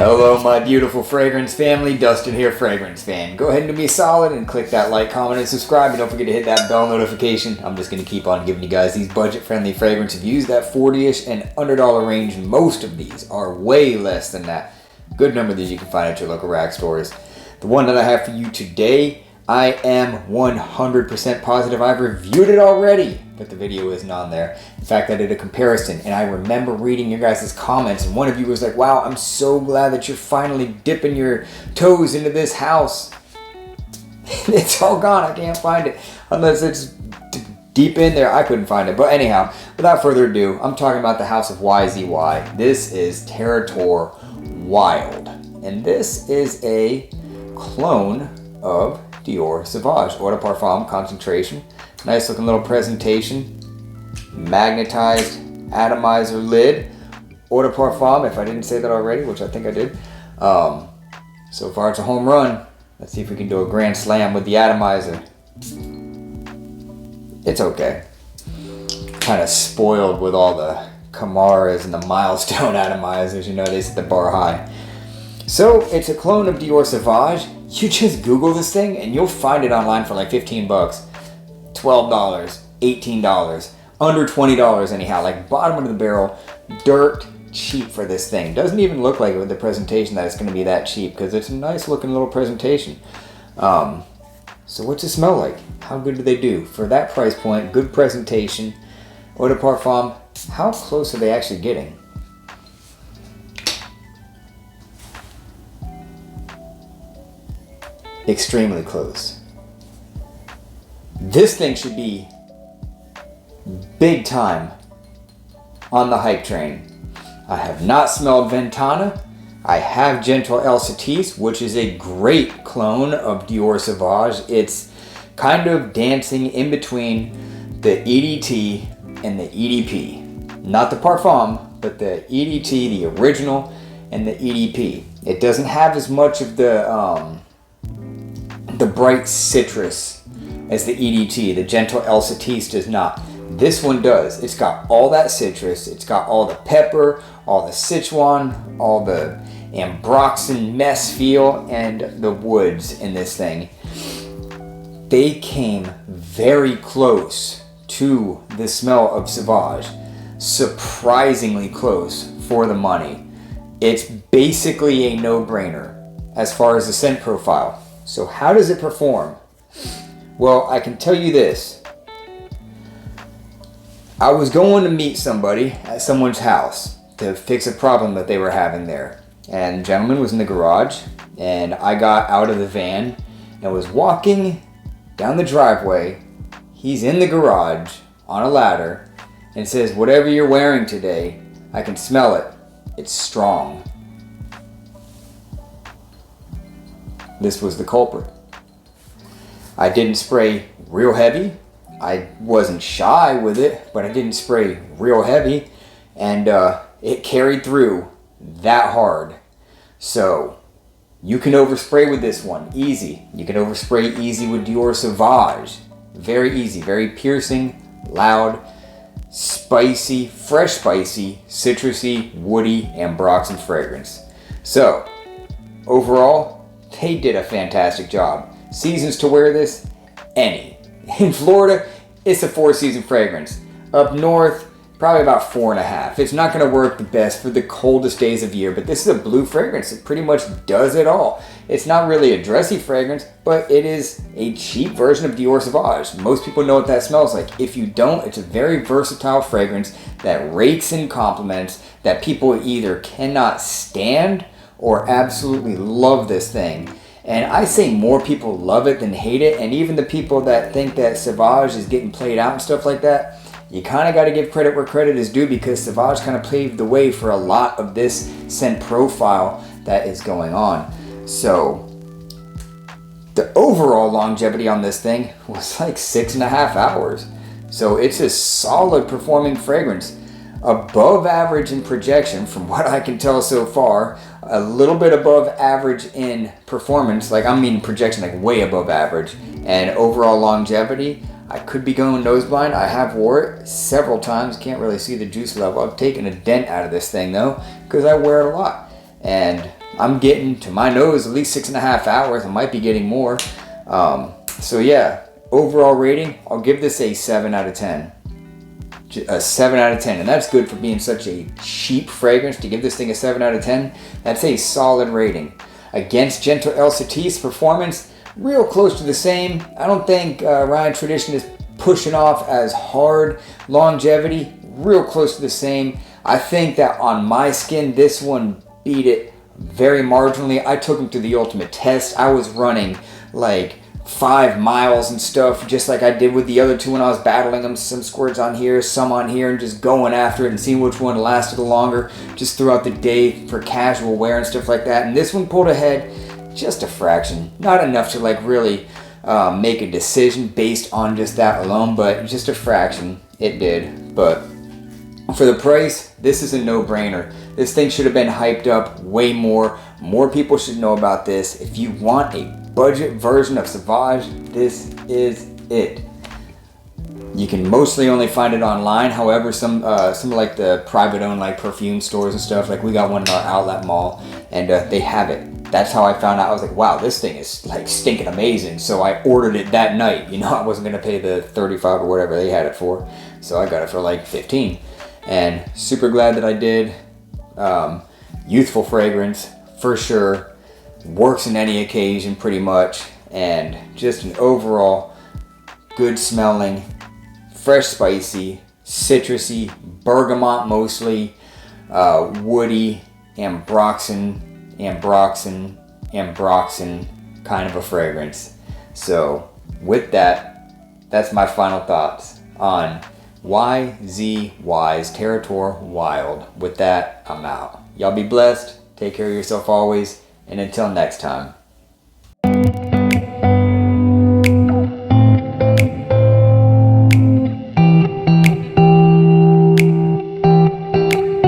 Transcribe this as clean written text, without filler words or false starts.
Hello my beautiful fragrance family, Dustin here, Fragrance Fan. Go ahead and do me a solid and click that like, comment, and subscribe, and don't forget to hit that bell notification. I'm just going to keep on giving you guys these budget-friendly fragrance reviews, that 40-ish and under dollar range. Most of these are way less than that. Good number of these you can find at your local rag stores. The one that I have for you today, I am 100% positive I've reviewed it already, but the video isn't on there. In fact, I did a comparison, and I remember reading your guys' comments, and one of you was like, wow, I'm so glad that you're finally dipping your toes into this house. It's all gone. I can't find it. Unless it's deep in there, I couldn't find it. But anyhow, without further ado, I'm talking about the house of YZY. This is Territoire Wild, and this is a clone of Dior Sauvage Eau de Parfum concentration. Nice looking little presentation. Magnetized atomizer lid. Eau de Parfum, if I didn't say that already, which I think I did. So far it's a home run. Let's see if we can do a grand slam with the atomizer. It's okay. Kind of spoiled with all the Camaras and the milestone atomizers. You know, they set the bar high. So it's a clone of Dior Sauvage. You just Google this thing and you'll find it online for like 15 bucks, $12, $18, under $20 anyhow. Like bottom of the barrel, dirt cheap for this thing. Doesn't even look like it with the presentation that it's going to be that cheap, because it's a nice looking little presentation. So what's it smell like? How good do they do? For that price point, good presentation, Eau de Parfum, how close are they actually getting? Extremely close. This thing should be big time on the hype train. I have not smelled Ventana. I have Gentle El Satis, which is a great clone of Dior Sauvage. It's kind of dancing in between the EDT and the EDP. Not the Parfum, but the EDT, the original, and the EDP. It doesn't have as much of the bright citrus as the EDT. The Gentle El Satis does not. This one does. It's got all that citrus. It's got all the pepper, all the Sichuan, all the Ambroxan mess feel, and the woods in this thing. They came very close to the smell of Sauvage. Surprisingly close for the money. It's basically a no-brainer as far as the scent profile. So how does it perform? Well, I can tell you this. I was going to meet somebody at someone's house to fix a problem that they were having there. And the gentleman was in the garage, and I got out of the van and was walking down the driveway. He's in the garage on a ladder and says, whatever you're wearing today, I can smell it. It's strong. This was the culprit. I didn't spray real heavy. I wasn't shy with it, but I didn't spray real heavy, and it carried through that hard. So you can overspray with this one, easy. You can overspray easy with Dior Sauvage. Very easy, very piercing, loud, spicy, fresh spicy, citrusy, woody, Ambroxan fragrance. So overall, they did a fantastic job. Seasons to wear this? Any. In Florida, it's a 4-season fragrance. Up north, probably about 4.5. It's not going to work the best for the coldest days of year, but this is a blue fragrance. It pretty much does it all. It's not really a dressy fragrance, but it is a cheap version of Dior Sauvage. Most people know what that smells like. If you don't, it's a very versatile fragrance that rakes in compliments, that people either cannot stand or absolutely love this thing. And I say more people love it than hate it, and even the people that think that Sauvage is getting played out and stuff like that, you kind of got to give credit where credit is due, because Sauvage kind of paved the way for a lot of this scent profile that is going on. So the overall longevity on this thing was like 6.5 hours. So it's a solid performing fragrance. Above average in projection from what I can tell so far, a little bit above average in performance, like I mean projection, like way above average, and overall longevity, I could be going nose blind. I have wore it several times, can't really see the juice level. I've taken a dent out of this thing though, because I wear it a lot, and I'm getting to my nose at least 6.5 hours. I might be getting more. So yeah, overall rating, I'll give this a 7 out of 10. A 7 out of 10, and that's good for being such a cheap fragrance. To give this thing a 7 out of 10, that's a solid rating. Against Gentle El Satis performance, real close to the same. I don't think Ryan Tradition is pushing off as hard. Longevity, real close to the same. I think that on my skin, this one beat it very marginally. I took him through the ultimate test. I was running like 5 miles and stuff, just like I did with the other two when I was battling them. Some squirts on here, some on here, and just going after it and seeing which one lasted the longer just throughout the day for casual wear and stuff like that. And this one pulled ahead just a fraction. Not enough to like really make a decision based on just that alone, but just a fraction it did. But for the price, this is a no-brainer. This thing should have been hyped up way more. More people should know about this. If you want a budget version of Sauvage, this is it. You can mostly only find it online. However, some like the private owned like perfume stores and stuff, like we got one in our outlet mall, and they have it. That's how I found out. I was like, wow, this thing is like stinking amazing. So I ordered it that night. You know, I wasn't gonna pay the 35 or whatever they had it for, so I got it for like 15, and super glad that I did. Youthful fragrance for sure. Works in any occasion pretty much, and just an overall good smelling, fresh, spicy, citrusy, bergamot mostly, woody, ambroxan kind of a fragrance. So with that, that's my final thoughts on YZY's Territoire Wild. With that, I'm out. Y'all be blessed. Take care of yourself always. And until next time.